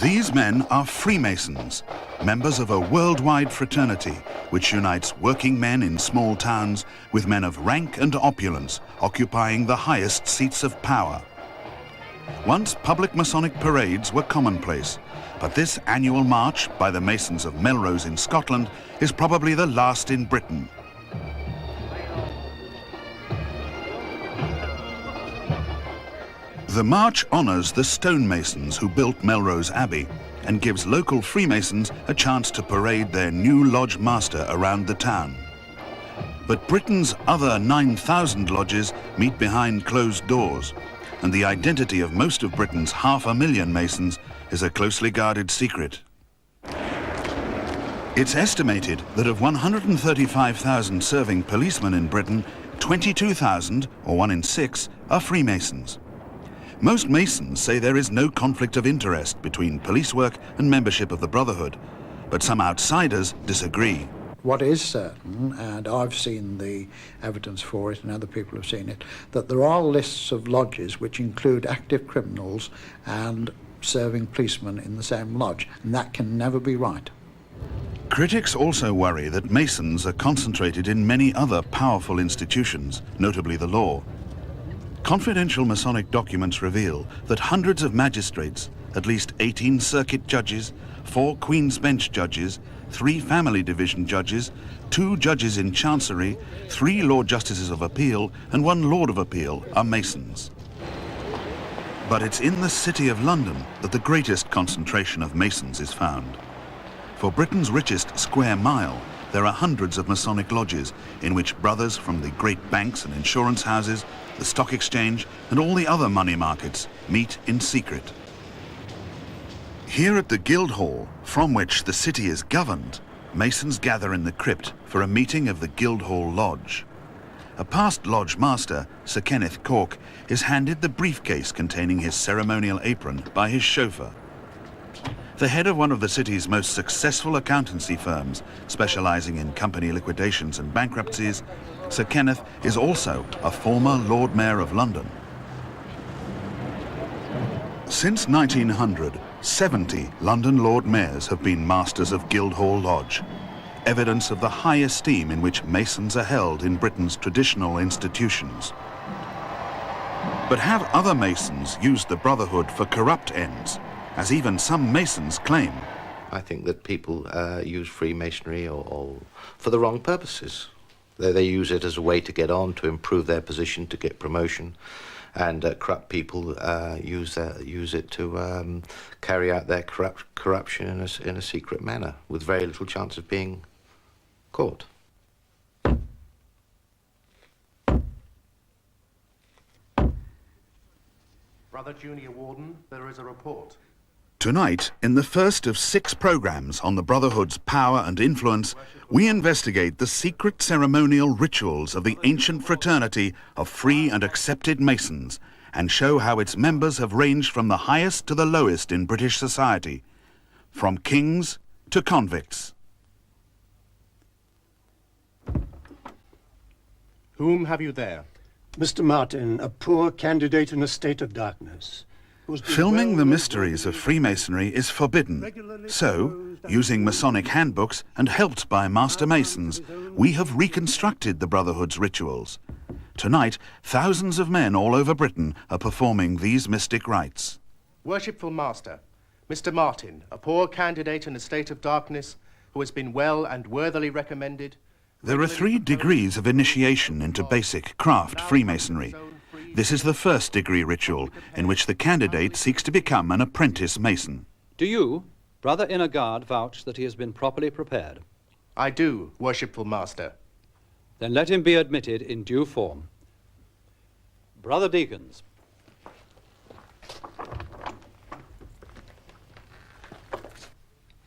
These men are freemasons, members of a worldwide fraternity which unites working men in small towns with men of rank and opulence occupying the highest seats of power. Once public Masonic parades were commonplace, but this annual march by the Masons of Melrose in Scotland is probably the last in Britain. The march honours the stonemasons who built Melrose Abbey and gives local Freemasons a chance to parade their new lodge master around the town. But Britain's other 9,000 lodges meet behind closed doors, and the identity of most of Britain's 500,000 Masons is a closely guarded secret. It's estimated that of 135,000 serving policemen in Britain, 22,000, or 1 in 6, are Freemasons. Most Masons say there is no conflict of interest between police work and membership of the Brotherhood, but some outsiders disagree. What is certain, and I've seen the evidence for it and other people have seen it, that there are lists of lodges which include active criminals and serving policemen in the same lodge, and that can never be right. Critics also worry that Masons are concentrated in many other powerful institutions, notably the law. Confidential Masonic documents reveal that hundreds of magistrates, at least 18 circuit judges, 4 Queen's Bench judges, 3 Family Division judges, 2 judges in Chancery, 3 Lord Justices of Appeal and 1 Lord of Appeal are Masons. But it's in the City of London that the greatest concentration of Masons is found. For Britain's richest square mile, there are hundreds of Masonic lodges in which brothers from the great banks and insurance houses, the stock exchange and all the other money markets meet in secret. Here at the Guildhall, from which the city is governed, Masons gather in the crypt for a meeting of the Guildhall Lodge. A past lodge master, Sir Kenneth Cork, is handed the briefcase containing his ceremonial apron by his chauffeur. The head of one of the city's most successful accountancy firms, specializing in company liquidations and bankruptcies, Sir Kenneth is also a former Lord Mayor of London. Since 1900, 70 London Lord Mayors have been Masters of Guildhall Lodge, evidence of the high esteem in which Masons are held in Britain's traditional institutions. But have other Masons used the Brotherhood for corrupt ends, as even some Masons claim? I think that people use Freemasonry or for the wrong purposes. They use it as a way to get on, to improve their position, to get promotion, and corrupt people use it to carry out their corruption in a secret manner, with very little chance of being caught. Brother Junior Warden, there is a report. Tonight, in the first of 6 programs on the Brotherhood's power and influence, we investigate the secret ceremonial rituals of the ancient fraternity of free and accepted Masons and show how its members have ranged from the highest to the lowest in British society, from kings to convicts. Whom have you there? Mr. Martin, a poor candidate in a state of darkness. Filming the mysteries of Freemasonry is forbidden, so, using Masonic handbooks and helped by Master Masons, we have reconstructed the Brotherhood's rituals. Tonight, thousands of men all over Britain are performing these mystic rites. Worshipful Master, Mr. Martin, a poor candidate in a state of darkness who has been well and worthily recommended. There are 3 degrees of initiation into basic craft Freemasonry. This is the first degree ritual, in which the candidate seeks to become an apprentice Mason. Do you, Brother Inner Guard, vouch that he has been properly prepared? I do, Worshipful Master. Then let him be admitted in due form. Brother Deacons.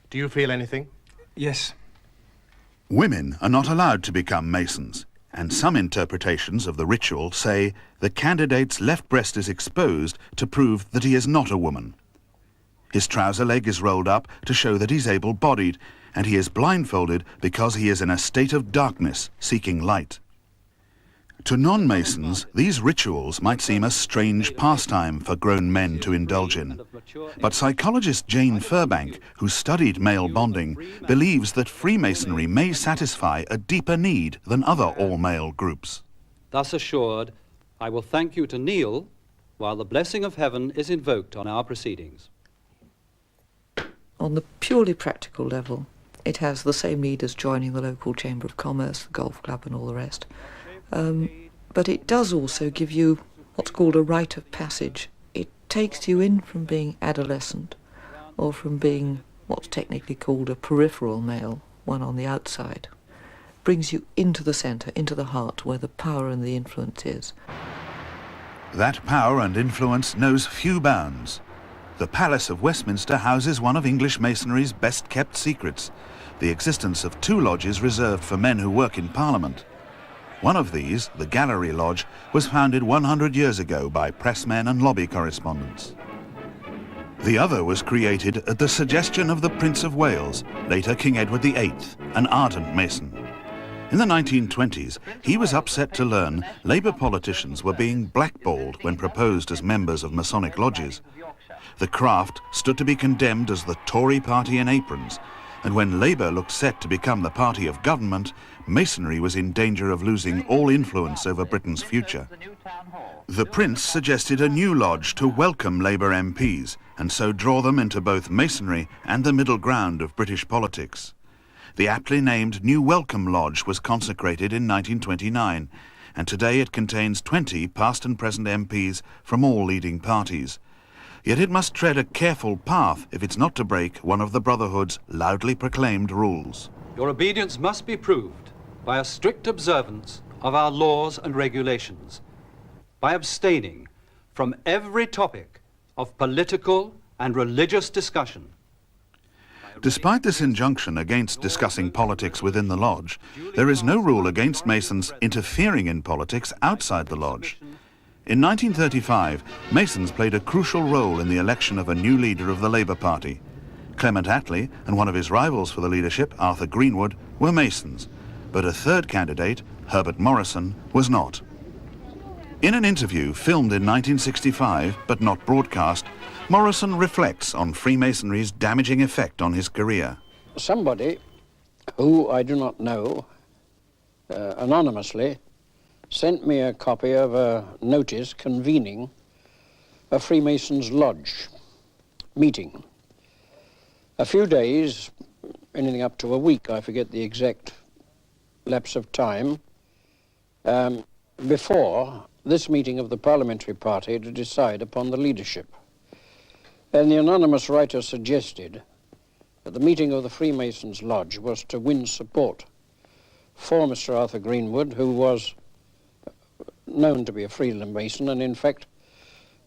Do you feel anything? Yes. Women are not allowed to become Masons, and some interpretations of the ritual say the candidate's left breast is exposed to prove that he is not a woman. His trouser leg is rolled up to show that he's able-bodied, and he is blindfolded because he is in a state of darkness, seeking light. To non-Masons, these rituals might seem a strange pastime for grown men to indulge in. But psychologist Jane Furbank, who studied male bonding, believes that Freemasonry may satisfy a deeper need than other all-male groups. Thus assured, I will thank you to kneel while the blessing of heaven is invoked on our proceedings. On the purely practical level, it has the same need as joining the local Chamber of Commerce, the golf club and all the rest. But it does also give you what's called a rite of passage. It takes you in from being adolescent, or from being what's technically called a peripheral male, one on the outside. Brings you into the centre, into the heart, where the power and the influence is. That power and influence knows few bounds. The Palace of Westminster houses one of English Masonry's best-kept secrets, the existence of 2 lodges reserved for men who work in Parliament. One of these, the Gallery Lodge, was founded 100 years ago by pressmen and lobby correspondents. The other was created at the suggestion of the Prince of Wales, later King Edward VIII, an ardent Mason. In the 1920s, he was upset to learn Labour politicians were being blackballed when proposed as members of Masonic lodges. The craft stood to be condemned as the Tory party in aprons, and when Labour looked set to become the party of government, Masonry was in danger of losing all influence over Britain's future. The Prince suggested a new lodge to welcome Labour MPs, and so draw them into both Masonry and the middle ground of British politics. The aptly named New Welcome Lodge was consecrated in 1929, and today it contains 20 past and present MPs from all leading parties. Yet it must tread a careful path if it's not to break one of the Brotherhood's loudly proclaimed rules. Your obedience must be proved by a strict observance of our laws and regulations, by abstaining from every topic of political and religious discussion. Despite this injunction against discussing politics within the lodge, there is no rule against Masons interfering in politics outside the lodge. In 1935, Masons played a crucial role in the election of a new leader of the Labour Party. Clement Attlee and one of his rivals for the leadership, Arthur Greenwood, were Masons, but a third candidate, Herbert Morrison, was not. In an interview filmed in 1965, but not broadcast, Morrison reflects on Freemasonry's damaging effect on his career. Somebody, who I do not know, anonymously, sent me a copy of a notice convening a Freemasons' lodge meeting. A few days, anything up to a week, I forget the exact lapse of time, before this meeting of the parliamentary party to decide upon the leadership. And the anonymous writer suggested that the meeting of the Freemasons' lodge was to win support for Mr. Arthur Greenwood, who was known to be a Freemason and in fact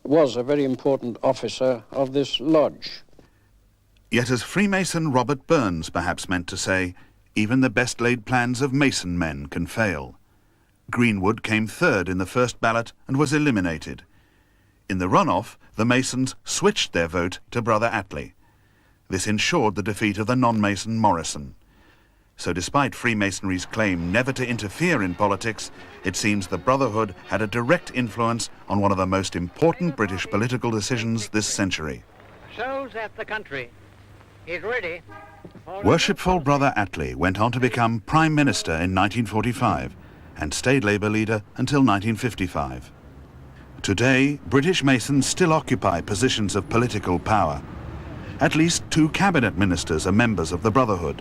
was a very important officer of this lodge. Yet as Freemason Robert Burns perhaps meant to say, even the best laid plans of Mason men can fail. Greenwood came third in the first ballot and was eliminated. In the runoff, the Masons switched their vote to Brother Attlee. This ensured the defeat of the non-Mason Morrison. So despite Freemasonry's claim never to interfere in politics, it seems the Brotherhood had a direct influence on one of the most important British political decisions this century. Shows that the country is ready. Worshipful Brother Attlee went on to become Prime Minister in 1945 and stayed Labour leader until 1955. Today, British Masons still occupy positions of political power. At least 2 cabinet ministers are members of the Brotherhood.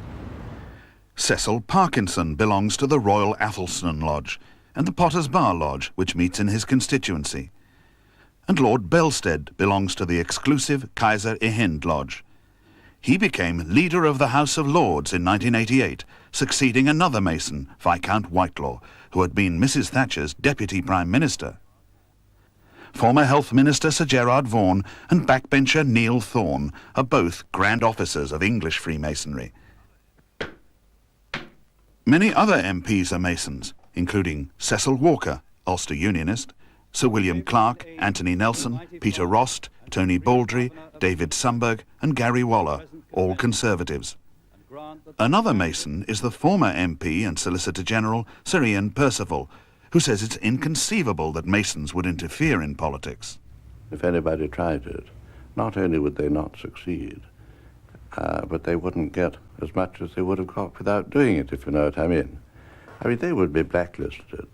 Cecil Parkinson belongs to the Royal Athelstan Lodge and the Potter's Bar Lodge, which meets in his constituency. And Lord Belstead belongs to the exclusive Kaiser Ehind Lodge. He became leader of the House of Lords in 1988, succeeding another Mason, Viscount Whitelaw, who had been Mrs. Thatcher's Deputy Prime Minister. Former Health Minister Sir Gerard Vaughan and backbencher Neil Thorne are both Grand Officers of English Freemasonry. Many other MPs are Masons, including Cecil Walker, Ulster Unionist, Sir William Clark, Anthony Nelson, Peter Rost, Tony Baldry, David Sumberg and Gary Waller, all Conservatives. Another Mason is the former MP and Solicitor General Sir Ian Percival, who says it's inconceivable that Masons would interfere in politics. If anybody tried it, not only would they not succeed, but they wouldn't get as much as they would have got without doing it, if you know what I mean. I mean, they would be blacklisted,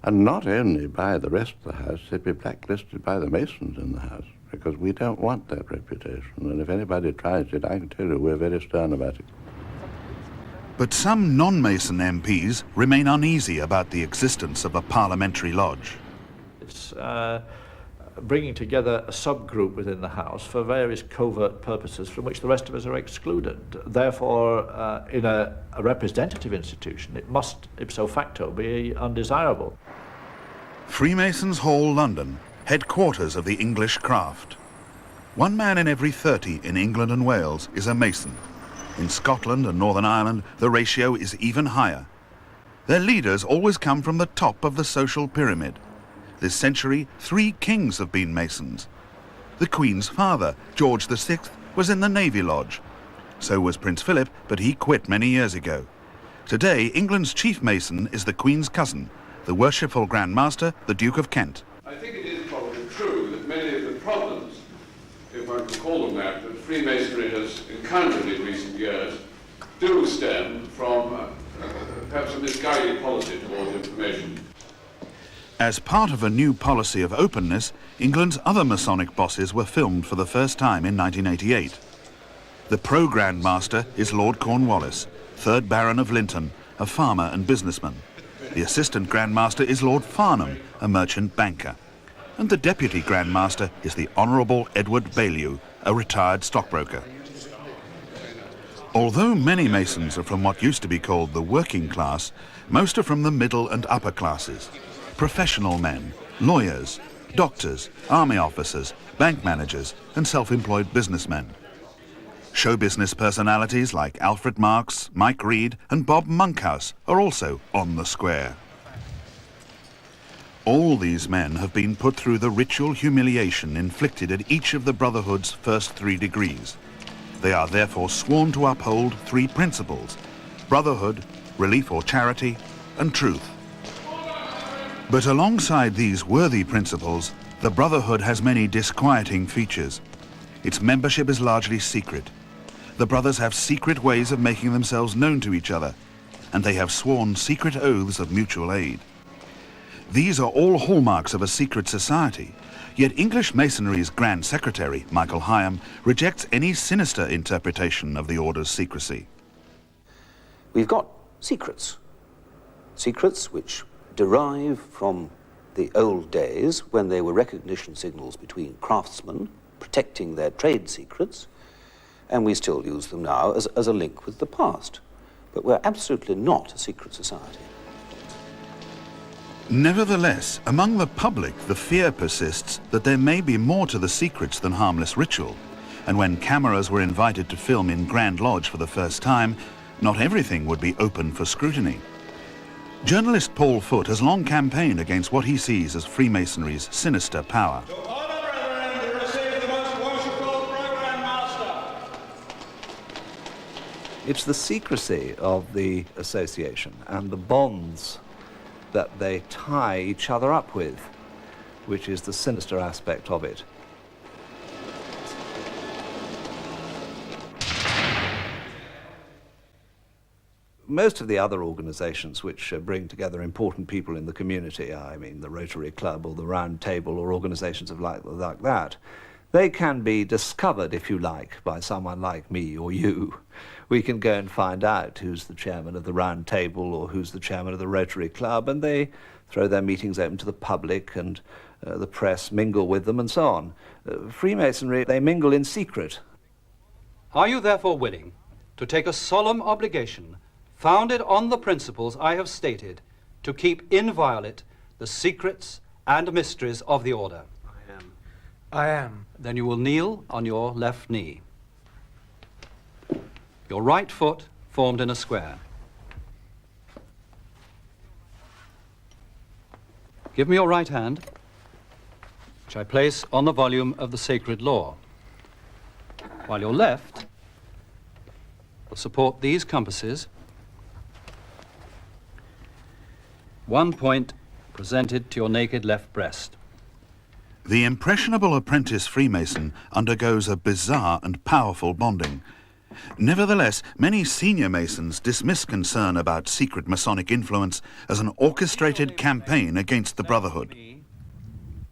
and not only by the rest of the House, they'd be blacklisted by the Masons in the House, because we don't want that reputation, and if anybody tries it, I can tell you we're very stern about it. But some non-Mason MPs remain uneasy about the existence of a parliamentary lodge. It's bringing together a subgroup within the House for various covert purposes from which the rest of us are excluded. Therefore, in a representative institution, it must, ipso facto, be undesirable. Freemasons Hall, London, headquarters of the English craft. 1 man in every 30 in England and Wales is a Mason. In Scotland and Northern Ireland, the ratio is even higher. Their leaders always come from the top of the social pyramid. This century, 3 kings have been Masons. The Queen's father, George VI, was in the Navy Lodge. So was Prince Philip, but he quit many years ago. Today, England's chief Mason is the Queen's cousin, the worshipful Grand Master, the Duke of Kent. I think it is probably true that many of the problems, if one can call them that Freemasonry has encountered in recent years do stem from perhaps a misguided policy towards information. As part of a new policy of openness, England's other Masonic bosses were filmed for the first time in 1988. The pro-Grand Master is Lord Cornwallis, 3rd Baron of Linton, a farmer and businessman. The Assistant Grand Master is Lord Farnham, a merchant banker. And the Deputy Grand Master is the Honourable Edward Baillieu, a retired stockbroker. Although many Masons are from what used to be called the working class, most are from the middle and upper classes. Professional men, lawyers, doctors, army officers, bank managers, and self-employed businessmen. Show business personalities like Alfred Marks, Mike Reed, and Bob Monkhouse are also on the square. All these men have been put through the ritual humiliation inflicted at each of the Brotherhood's first 3 degrees. They are therefore sworn to uphold 3 principles: brotherhood, relief or charity, and truth. But alongside these worthy principles, the Brotherhood has many disquieting features. Its membership is largely secret. The brothers have secret ways of making themselves known to each other, and they have sworn secret oaths of mutual aid. These are all hallmarks of a secret society, yet English Masonry's Grand Secretary, Michael Higham, rejects any sinister interpretation of the order's secrecy. We've got secrets. Secrets which derive from the old days when they were recognition signals between craftsmen protecting their trade secrets, and we still use them now as a link with the past. But we're absolutely not a secret society. Nevertheless, among the public, the fear persists that there may be more to the secrets than harmless ritual, and when cameras were invited to film in Grand Lodge for the first time, not everything would be open for scrutiny. Journalist Paul Foote has long campaigned against what he sees as Freemasonry's sinister power. It's the secrecy of the association and the bonds that they tie each other up with, which is the sinister aspect of it. Most of the other organizations which bring together important people in the community, I mean the Rotary Club or the Round Table or organizations of like that, they can be discovered, if you like, by someone like me or you. We can go and find out who's the chairman of the Round Table or who's the chairman of the Rotary Club, and they throw their meetings open to the public, and the press mingle with them and so on. Freemasonry, they mingle in secret. Are you therefore willing to take a solemn obligation founded on the principles I have stated to keep inviolate the secrets and mysteries of the order? I am. Then you will kneel on your left knee. Your right foot formed in a square. Give me your right hand, which I place on the volume of the sacred law, while your left will support these compasses. One point presented to your naked left breast. The impressionable apprentice Freemason undergoes a bizarre and powerful bonding. Nevertheless, many senior Masons dismiss concern about secret Masonic influence as an orchestrated campaign against the Brotherhood.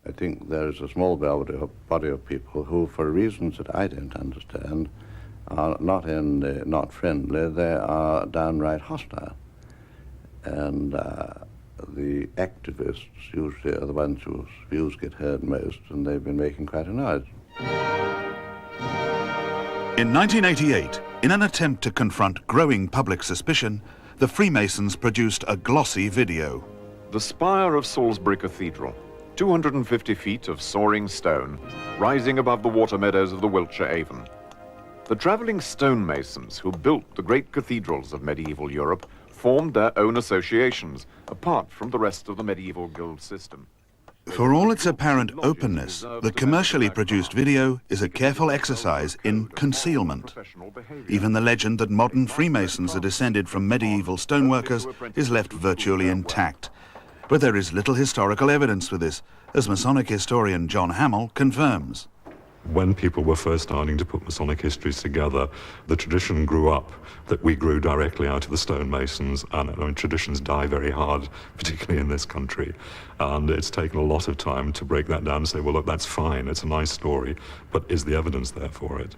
I think there is a small body of people who, for reasons that I don't understand, are not friendly, they are downright hostile. And the activists usually are the ones whose views get heard most, and they've been making quite a noise. In 1988, in an attempt to confront growing public suspicion, the Freemasons produced a glossy video. The spire of Salisbury Cathedral, 250 feet of soaring stone, rising above the water meadows of the Wiltshire Avon. The travelling stonemasons who built the great cathedrals of medieval Europe formed their own associations, apart from the rest of the medieval guild system. For all its apparent openness, the commercially produced video is a careful exercise in concealment. Even the legend that modern Freemasons are descended from medieval stoneworkers is left virtually intact. But there is little historical evidence for this, as Masonic historian John Hamill confirms. When people were first starting to put Masonic histories together, the tradition grew up that we grew directly out of the stonemasons, and traditions die very hard, particularly in this country. And it's taken a lot of time to break that down and say, well, look, that's fine, it's a nice story, but is the evidence there for it?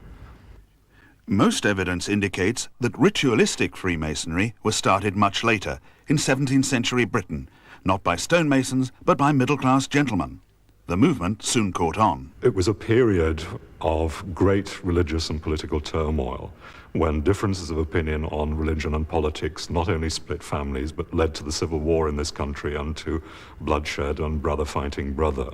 Most evidence indicates that ritualistic Freemasonry was started much later, in 17th century Britain, not by stonemasons, but by middle-class gentlemen. The movement soon caught on. It was a period of great religious and political turmoil, when differences of opinion on religion and politics not only split families, but led to the civil war in this country and to bloodshed and brother fighting brother.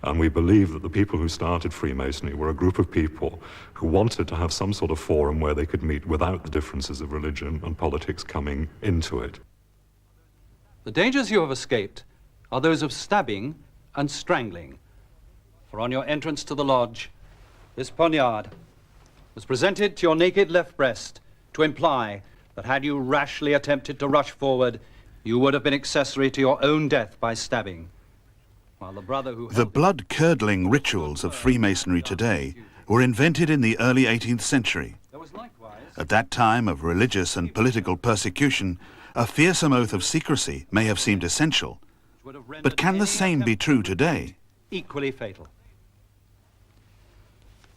And we believe that the people who started Freemasonry were a group of people who wanted to have some sort of forum where they could meet without the differences of religion and politics coming into it. The dangers you have escaped are those of stabbing and strangling. For on your entrance to the lodge, this poniard was presented to your naked left breast to imply that had you rashly attempted to rush forward, you would have been accessory to your own death by stabbing. While the brother who... The blood-curdling rituals of Freemasonry today were invented in the early 18th century. At that time of religious and political persecution, a fearsome oath of secrecy may have seemed essential. But can the same be true today? Equally fatal.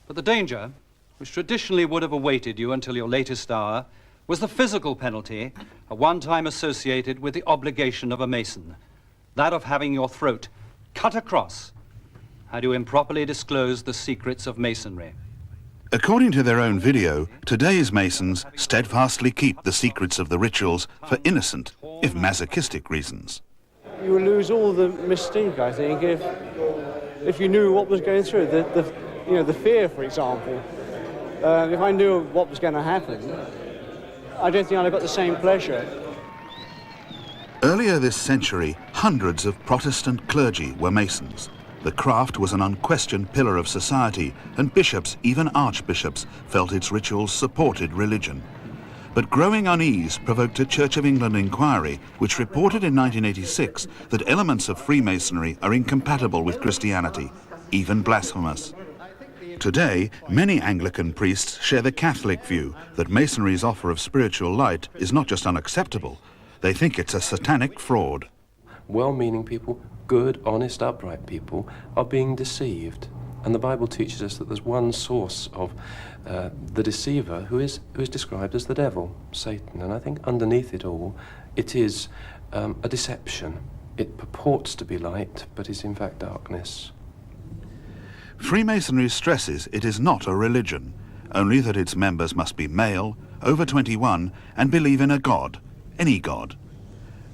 But the danger, which traditionally would have awaited you until your latest hour, was the physical penalty at one time associated with the obligation of a Mason, that of having your throat cut across had you improperly disclosed the secrets of Masonry. According to their own video, today's Masons steadfastly keep the secrets of the rituals for innocent, if masochistic reasons. You would lose all the mystique, I think, if you knew what was going through. The fear, for example. If I knew what was going to happen, I don't think I'd have got the same pleasure. Earlier this century, hundreds of Protestant clergy were Masons. The craft was an unquestioned pillar of society, and bishops, even archbishops, felt its rituals supported religion. But growing unease provoked a Church of England inquiry, which reported in 1986 that elements of Freemasonry are incompatible with Christianity, even blasphemous. Today, many Anglican priests share the Catholic view that Masonry's offer of spiritual light is not just unacceptable, they think it's a satanic fraud. Well-meaning people, good, honest, upright people, are being deceived. And the Bible teaches us that there's one source of the deceiver who is described as the devil, Satan. And I think underneath it all, it is a deception. It purports to be light, but is in fact darkness. Freemasonry stresses it is not a religion, only that its members must be male, over 21, and believe in a god, any god.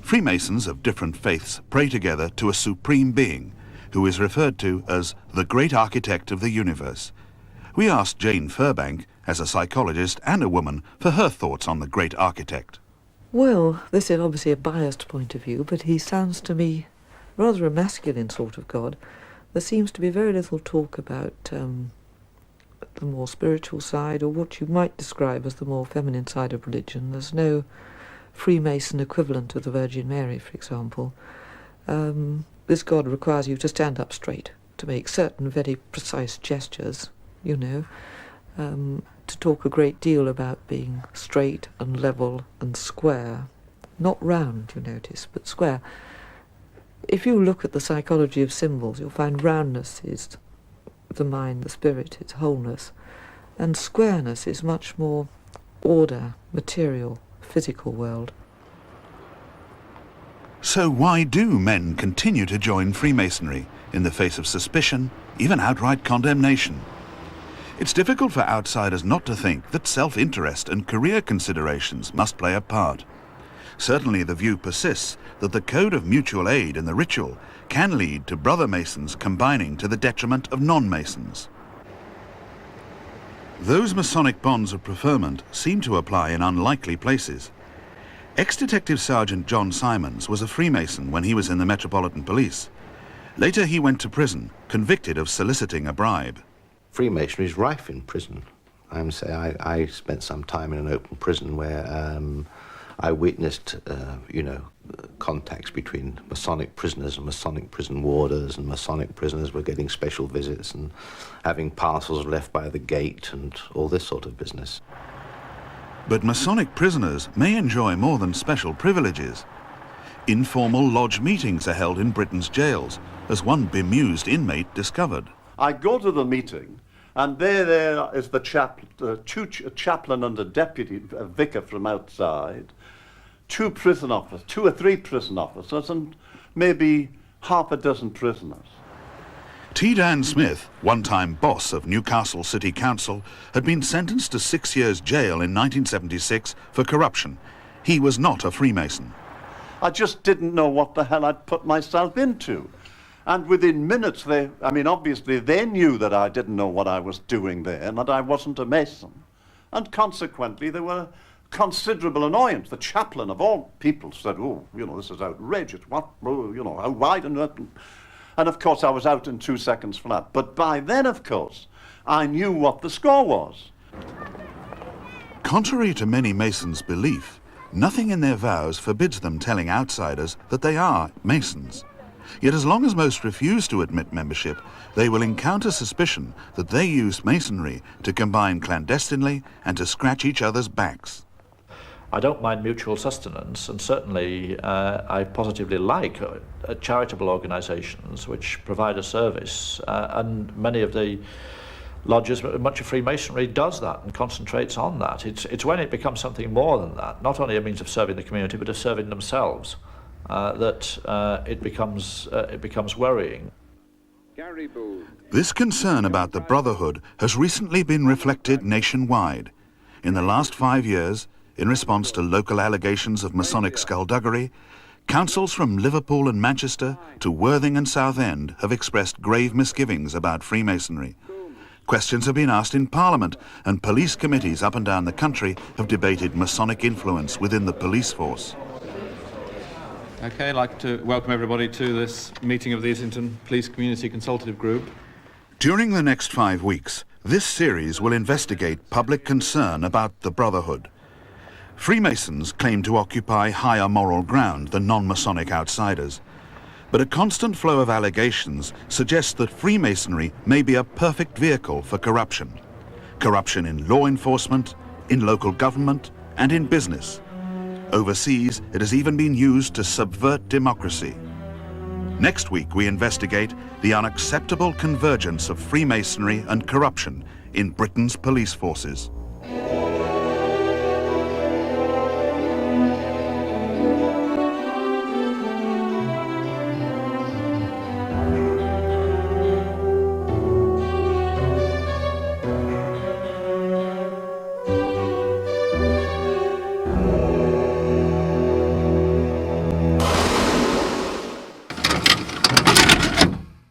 Freemasons of different faiths pray together to a supreme being, who is referred to as the great architect of the universe. We asked Jane Furbank, as a psychologist and a woman, for her thoughts on the great architect. Well, this is obviously a biased point of view, but he sounds to me rather a masculine sort of god. There seems to be very little talk about the more spiritual side, or what you might describe as the more feminine side of religion. There's no Freemason equivalent of the Virgin Mary, for example. This god requires you to stand up straight, to make certain very precise gestures, you know, to talk a great deal about being straight and level and square. Not round, you notice, but square. If you look at the psychology of symbols, you'll find roundness is the mind, the spirit, it's wholeness. And squareness is much more order, material, physical world. So why do men continue to join Freemasonry in the face of suspicion, even outright condemnation? It's difficult for outsiders not to think that self-interest and career considerations must play a part. Certainly the view persists that the code of mutual aid in the ritual can lead to brother Masons combining to the detriment of non-Masons. Those Masonic bonds of preferment seem to apply in unlikely places. Ex-Detective Sergeant John Simons was a Freemason when he was in the Metropolitan Police. Later he went to prison, convicted of soliciting a bribe. Freemasonry is rife in prison. I spent some time in an open prison where I witnessed, contacts between Masonic prisoners and Masonic prison warders, and Masonic prisoners were getting special visits and having parcels left by the gate and all this sort of business. But Masonic prisoners may enjoy more than special privileges. Informal lodge meetings are held in Britain's jails, as one bemused inmate discovered. I go to the meeting, and there is the chaplain and a deputy vicar from outside, two or three prison officers, and maybe half a dozen prisoners. T. Dan Smith, one-time boss of Newcastle City Council, had been sentenced to 6 years jail in 1976 for corruption. He was not a Freemason. I just didn't know what the hell I'd put myself into. And within minutes, obviously they knew that I didn't know what I was doing there and that I wasn't a Mason. And consequently, there were considerable annoyance. The chaplain of all people said, this is outrageous. What, how wide and that. And of course, I was out in 2 seconds flat. But by then, of course, I knew what the score was. Contrary to many Masons' belief, nothing in their vows forbids them telling outsiders that they are Masons. Yet as long as most refuse to admit membership, they will encounter suspicion that they use Masonry to combine clandestinely and to scratch each other's backs. I don't mind mutual sustenance, and certainly I positively like charitable organisations which provide a service, and many of the lodges, much of Freemasonry does that and concentrates on that. It's when it becomes something more than that, not only a means of serving the community but of serving themselves, that it becomes worrying. This concern about the Brotherhood has recently been reflected nationwide. In the last 5 years, in response to local allegations of Masonic skullduggery, councils from Liverpool and Manchester to Worthing and Southend have expressed grave misgivings about Freemasonry. Questions have been asked in Parliament, and police committees up and down the country have debated Masonic influence within the police force. Okay, I'd like to welcome everybody to this meeting of the Islington Police Community Consultative Group. During the next 5 weeks, this series will investigate public concern about the Brotherhood. Freemasons claim to occupy higher moral ground than non-Masonic outsiders, but a constant flow of allegations suggests that Freemasonry may be a perfect vehicle for corruption. Corruption in law enforcement, in local government, and in business. Overseas, it has even been used to subvert democracy. Next week, we investigate the unacceptable convergence of Freemasonry and corruption in Britain's police forces.